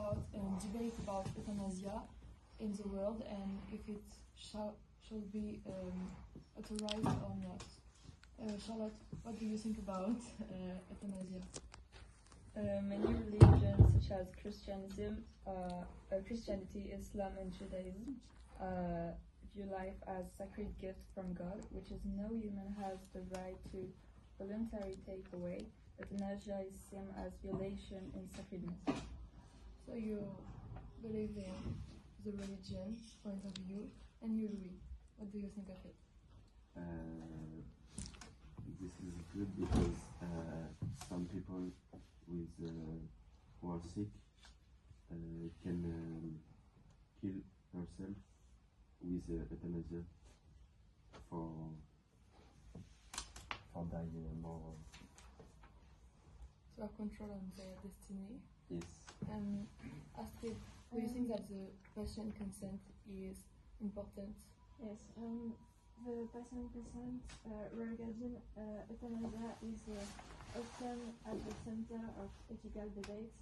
about debate about euthanasia in the world and if it should be authorized or not. Charlotte, what do you think about euthanasia? Many religions such as Christianity, Islam and Judaism view life as a sacred gift from God, which is no human has the right to voluntarily take away. Euthanasia is seen as violation in sacredness. So you believe in the religion point of view, and you, Louis, what do you think of it? This is good because some people with who are sick can kill herself with euthanasia for die more. To have control on their destiny. Yes. Astrid, do you think that the patient consent is important? Yes. The patient consent regarding euthanasia is often at the center of ethical debates.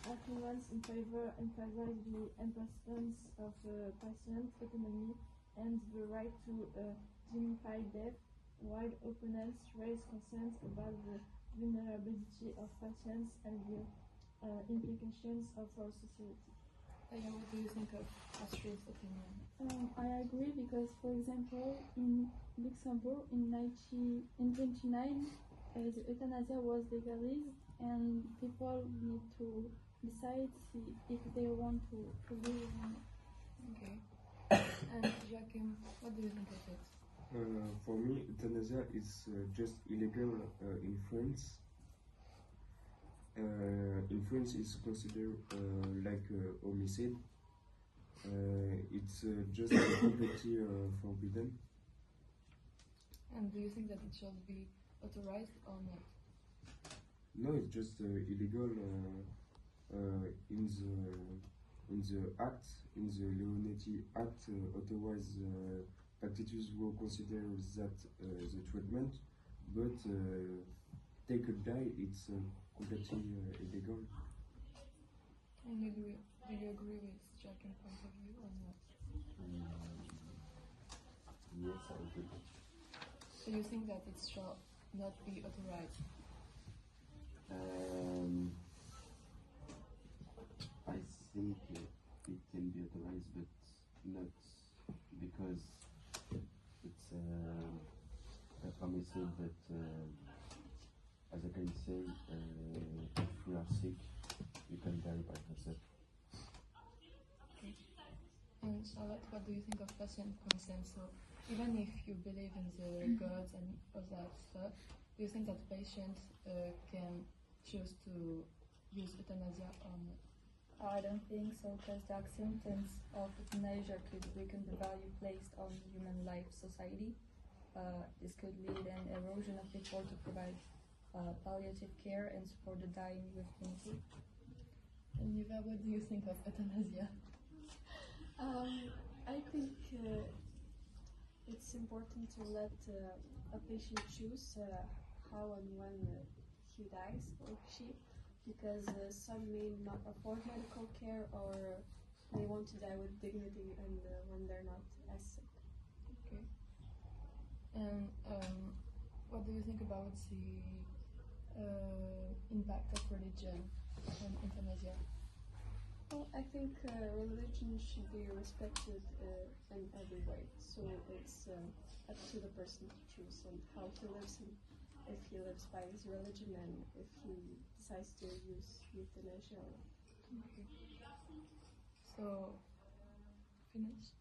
Arguments in favor emphasize the importance of patient autonomy and the right to dignify death, while opponents raise concerns about the vulnerability of patients and the implications of our society. What do you think of Astrid's opinion? I agree because, for example, in Luxembourg in 1929, the euthanasia was legalized, and people need to decide if they want to live or not. Okay. And Joachim, what do you think of it? For me, euthanasia is just illegal in France. In France, it's considered like homicide. It's just completely forbidden. And do you think that it should be authorized or not? No, it's just illegal in the act, in the Euthanasia Act. Otherwise, practitioners will consider that the treatment, but take a die, it's completely illegal. And do you agree with Joachim's point of view or not? Yes, I agree. So you think that it shall not be authorized? I think it can be authorized, but not because it's a homicide that, as I can say, if we are sick, you can die by yourself. Okay. And Charlotte, what do you think of patient consent? So even if you believe in the gods and all that stuff, do you think that patients can choose to use euthanasia or not? I don't think so, because the acceptance of euthanasia could weaken the value placed on human life society. This could lead an erosion of effort to provide palliative care and support the dying with dignity. And Eva, what do you think of euthanasia? I think it's important to let a patient choose how and when he dies or she, because some may not afford medical care or they want to die with dignity and when they're not as sick. Okay. And what do you think about the impact of religion on euthanasia? Well, I think religion should be respected in every way. So it's up to the person to choose and how he lives, and if he lives by his religion and if he decides to use euthanasia or not. Okay. So, finish?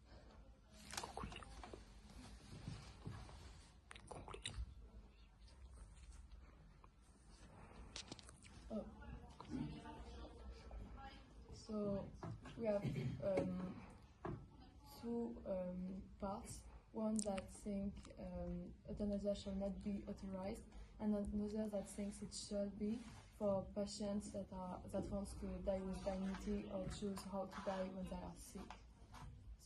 Oh. So, we have two parts. One that thinks euthanasia shall not be authorized, and another that thinks it shall be for patients that want to die with dignity or choose how to die when they are sick.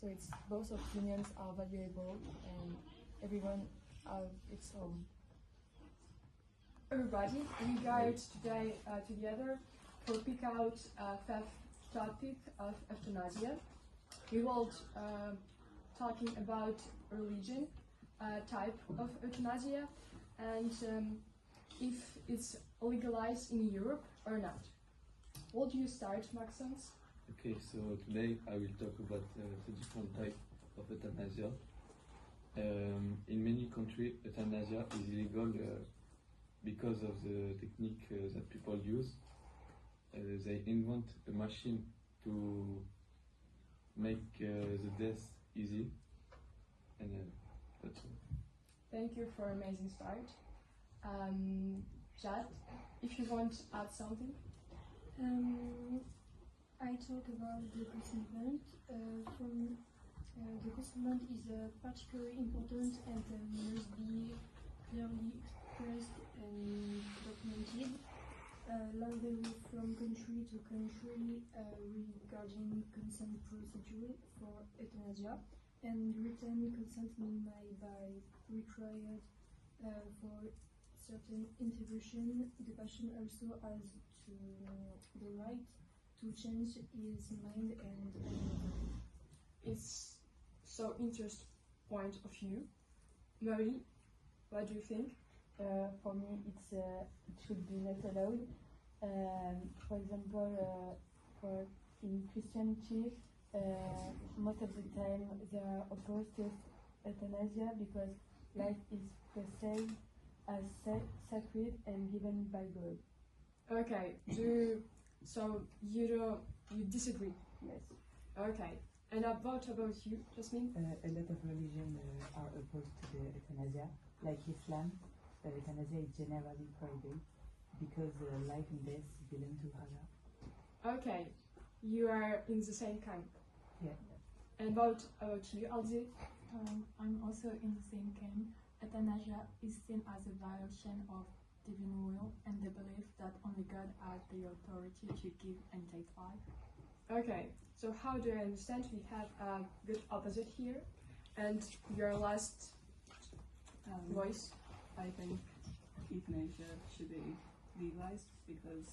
So it's both opinions are valuable and everyone has its own. Everybody, we guide today together for pick out fifth topic of euthanasia. We will talking about religion, type of euthanasia, and if it's legalized in Europe or not. Would you start, Maxence? Okay, so today I will talk about the different types of euthanasia. In many countries, euthanasia is illegal because of the technique that people use. They invent a machine to make the death easy, and that's all. Thank you for an amazing start. Jad, if you want to add something. I talk about the consent. The consent is particularly important and must be clearly expressed and documented. Vary from country to country regarding consent procedure for euthanasia, and written consent means by required for certain intervention. The patient also has the right to change his mind and It's so interesting point of view. Marie, what do you think? For me, it should be not allowed. For example, for in Christianity, most of the time they are opposed to euthanasia because life is perceived as sacred and given by God. Okay, so you disagree? Yes. Okay, and about you, Jasmine? A lot of religions are opposed to the euthanasia, like Islam. Euthanasia is generally prohibited because life and death belong to Allah. Okay, you are in the same camp. Yeah. And about you, Alzi? I'm also in the same camp. Euthanasia is seen as a violation of divine will and the belief that only God has the authority to give and take life. Okay, so how do I understand? We have a good opposite here, and your last voice. I think euthanasia should be legalized because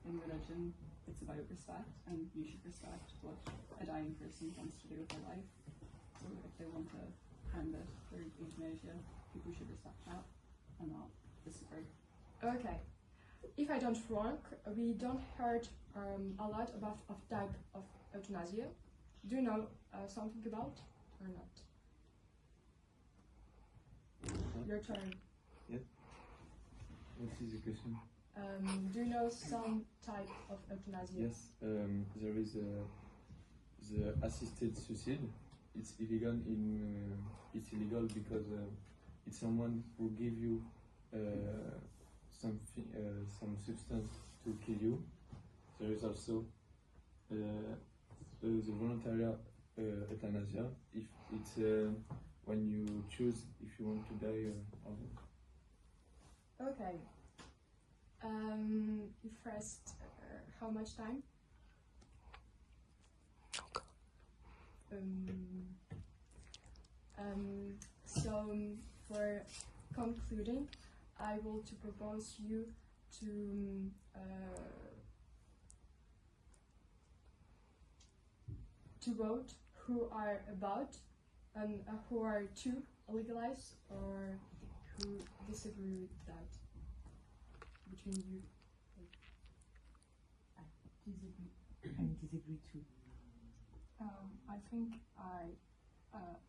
in religion it's about respect, and you should respect what a dying person wants to do with their life. So if they want to end it through euthanasia, people should respect that and not disagree. Okay, if I don't wrong, we don't heard a lot about type of euthanasia. Do you know something about or not? Your turn. Yeah. What is the question? Do you know some type of euthanasia? Yes, there is the assisted suicide. It's illegal because it's someone who give you some substance to kill you. There is also the voluntary euthanasia. If it's when you choose if you want to die or not. Okay. You first, how much time? So for concluding, I will to propose you to vote who are about and who are to legalize or who disagree with that between you. I disagree too. I think I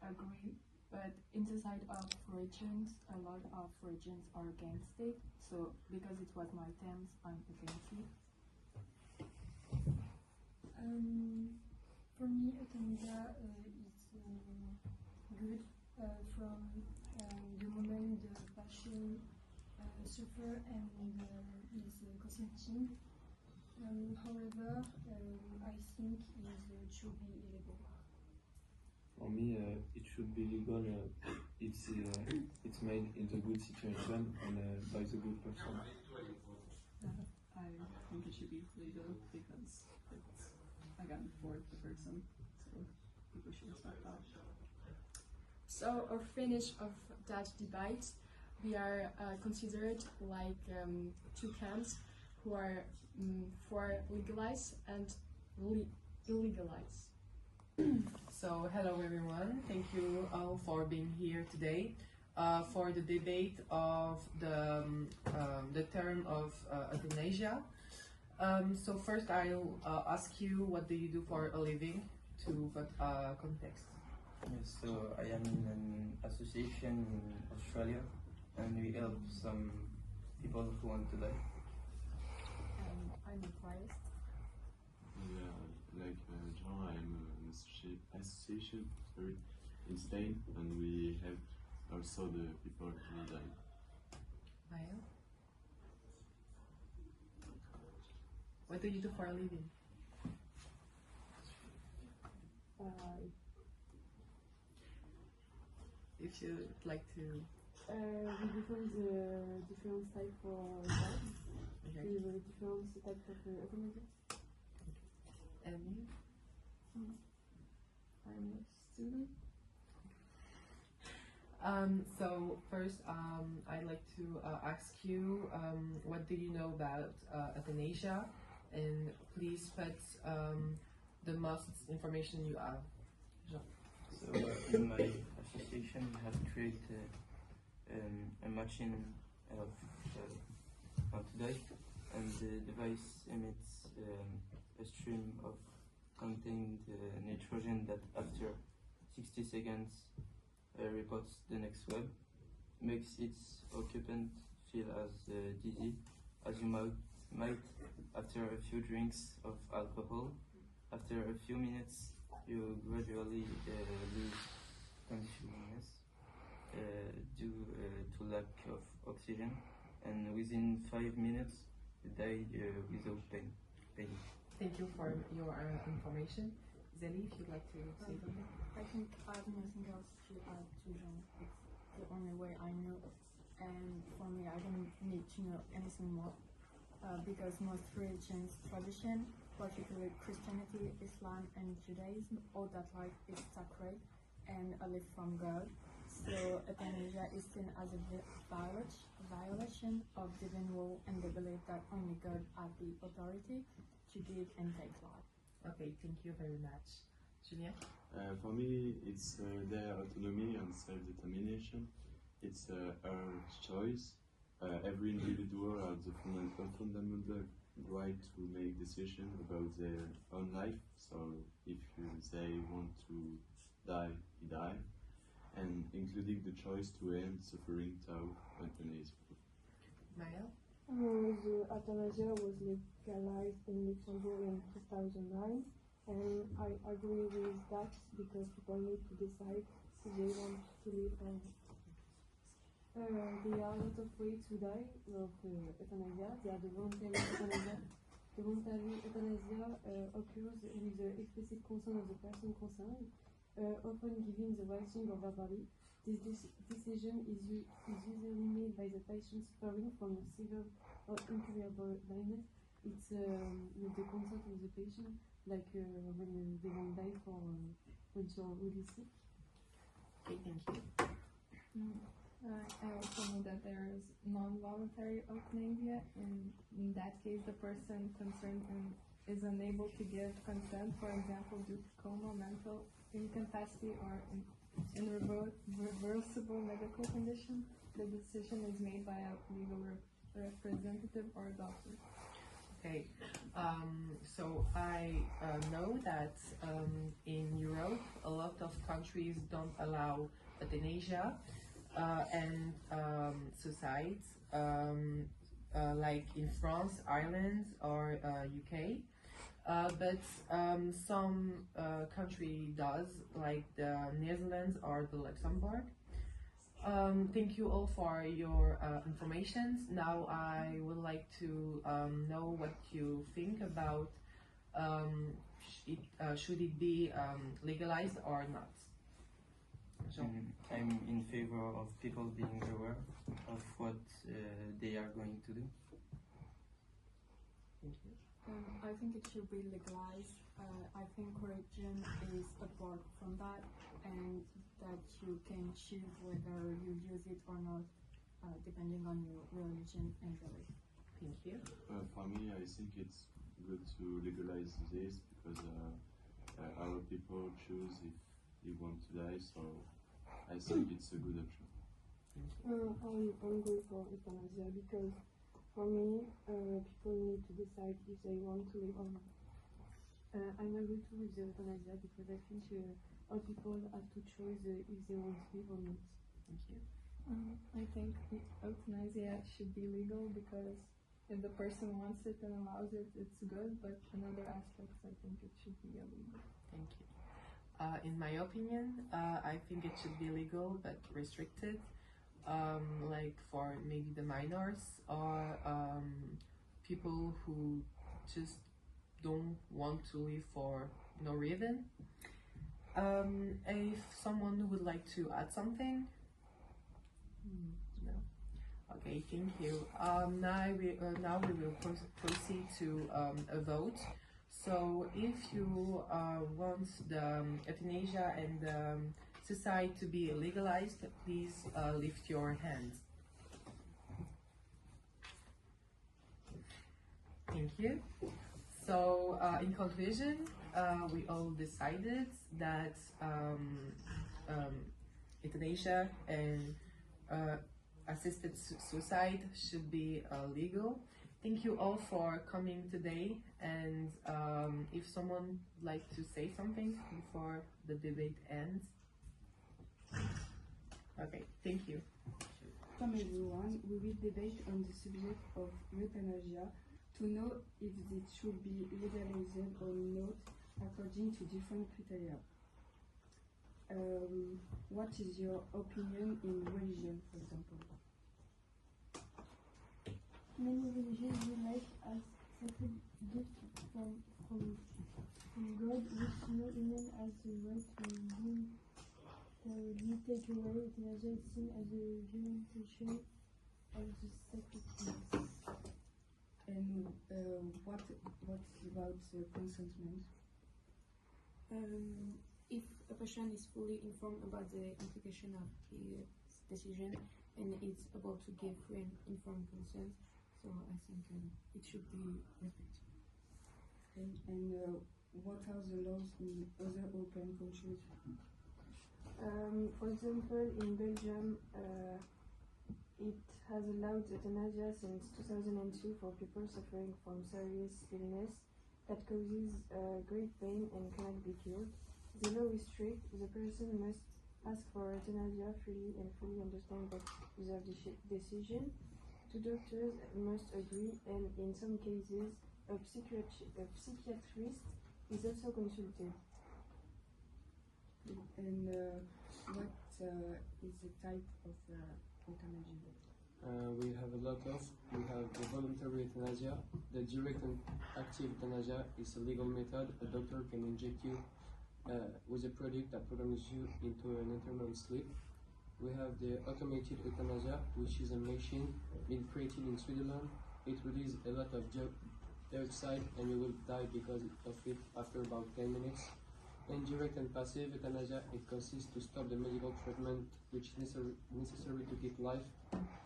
agree, but in the side of regions, a lot of regions are against it. So because it was my terms, I'm against it. For me, euthanasia is good from the moment the patient suffer and is consenting. However, I think it should be illegal. For me, it should be legal. It's made in the good situation and by the good person. I think it should be legal because it's, again, for the person, so people should respect that. So, our finish of that debate, we are considered like two camps. who are for legalize and illegalize. So, hello everyone. Thank you all for being here today for the debate of the term of euthanasia. So first I'll ask you, what do you do for a living, to put context? Yes, so I am in an association in Australia, and we help some people who want to die. I'm a priest. Yeah, like John, I'm an association in Spain, and we help also the people who die. Maya? What do you do for a living? If you'd like to... we define the different type of jobs. Okay. We have different type of euthanasia. And you? I'm a student. So first, I'd like to ask you, what do you know about euthanasia? And please put the most information you have. Jean. So in my association, we have created a machine of how to die, and the device emits a stream of contained nitrogen that after 60 seconds reports the next web, makes its occupant feel as dizzy as you might after a few drinks of alcohol. After a few minutes, you gradually lose consciousness due to lack of oxygen, and within 5 minutes, you die without pain. Thank you for your information. Zeli, if you'd like to say something. I think I have nothing else to add to Jean. It's the only way I know, and for me, I don't need to know anything more because most religions, tradition, particularly Christianity, Islam, and Judaism, all that life is sacred and a gift from God. So euthanasia is seen as a violation of divine rule, and they believe that only God has the authority to give and take life. Okay, thank you very much. Julien? For me, it's their autonomy and self-determination. It's our choice. Every individual has the fundamental right to make decisions about their own life. So if they want to die, he die, and including the choice to end suffering through euthanasia. Maya? The euthanasia was legalized in Luxembourg in 2009, and I agree with that because people need to decide if they want to live or not. There are a lot of ways to die of euthanasia. There are the voluntary euthanasia. The voluntary euthanasia occurs with the explicit consent of the person concerned, often giving the writing or verbally. This decision is usually made by the patient suffering from severe or incurable blindness. It's with the consent of the patient, like when they won't die for when you're really sick. Okay, thank you. I also know that there is non-voluntary euthanasia, and in that case the person concerned is unable to give consent, for example due to coma, mental incapacity, or irreversible medical condition. The decision is made by a legal representative or a doctor. Okay, so I know that in Europe a lot of countries don't allow euthanasia, and suicides, like in France, Ireland, or UK. But some country does, like the Netherlands or the Luxembourg. Thank you all for your information. Now I would like to know what you think about should it be legalized or not. I'm in favor of people being aware of what they are going to do. Thank you. I think it should be legalized. I think religion is apart from that, and that you can choose whether you use it or not, depending on your religion and belief. Thank you. For me, I think it's good to legalize this because our people choose if they want to die, so I think it's a good option. I'm good for euthanasia because for me, people need to decide if they want to live or not. I'm agree too with the euthanasia because I think all people have to choose if they want to live or not. Thank you. I think euthanasia should be legal because if the person wants it and allows it, it's good, but in other aspects, I think it should be illegal. Thank you. In my opinion, I think it should be legal but restricted, like for maybe the minors or people who just don't want to live for no reason. If someone would like to add something? No. Okay, thank you. Now we will proceed to a vote. So if you want the euthanasia and suicide to be legalized, please lift your hand. Thank you. So in conclusion, we all decided that euthanasia and assisted suicide should be legal. Thank you all for coming today, and if someone would like to say something before the debate ends. Okay, thank you. Welcome everyone, we will debate on the subject of euthanasia to know if it should be legalized or not according to different criteria. What is your opinion in religion, for example? Many religions relate as sacred gift from God, which no human has the right to bring take away. Euthanasia is seen as a violation of the sacred things. And what about consentment? If a patient is fully informed about the implication of his decision and is able to give free and informed consent, so I think it should be respected. And what are the laws in other European countries? For example, in Belgium, it has allowed euthanasia since 2002 for people suffering from serious illness that causes great pain and cannot be cured. The law is strict. The person must ask for euthanasia freely and fully understand that their decision. Two doctors must agree, and in some cases, a psychiatrist is also consulted. And what is the type of euthanasia? We have a lot of. We have the voluntary euthanasia. The direct and active euthanasia is a legal method. A doctor can inject you with a product that prolongs you into an eternal sleep. We have the automated euthanasia, which is a machine being created in Switzerland. It releases a lot of dioxide and you will die because of it after about 10 minutes. Indirect and passive euthanasia, it consists to stop the medical treatment which is necessary to keep life.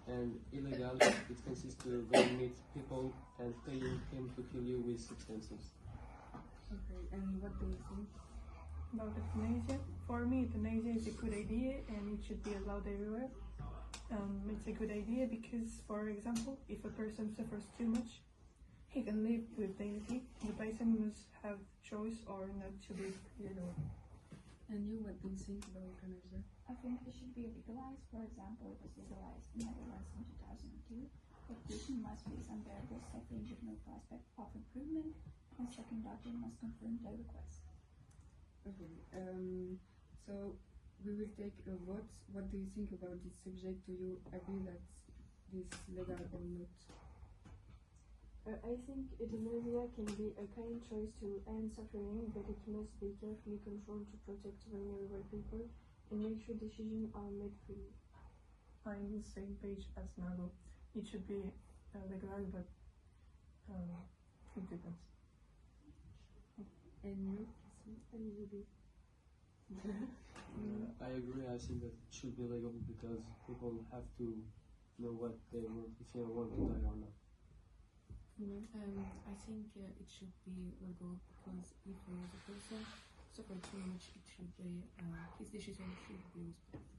And illegal, it consists to go meet people and paying him to kill you with substances. Okay, and what do you think? About euthanasia? For me, euthanasia is a good idea and it should be allowed everywhere. It's a good idea because, for example, if a person suffers too much, he can live with dignity. The person must have choice or not to live, And you, what do you think about euthanasia? I think it should be legalized. For example, it was legalized in Netherlands in 2002. The patient must face unbearable suffering with no prospect of improvement, and second doctor must confirm the request. Okay, so we will take a vote. What do you think about this subject? Do you agree that this is legal or not? I think euthanasia can be a kind choice to end suffering, but it must be carefully controlled to protect vulnerable people and make sure decisions are made freely. I'm on the same page as Margot. It should be legalized, but it depends. And you? I agree. I think that it should be legal because people have to know what they want, if they want to die or not. opinion? I think it should be legal because if the person suffers too much, it should be his decision should be respected.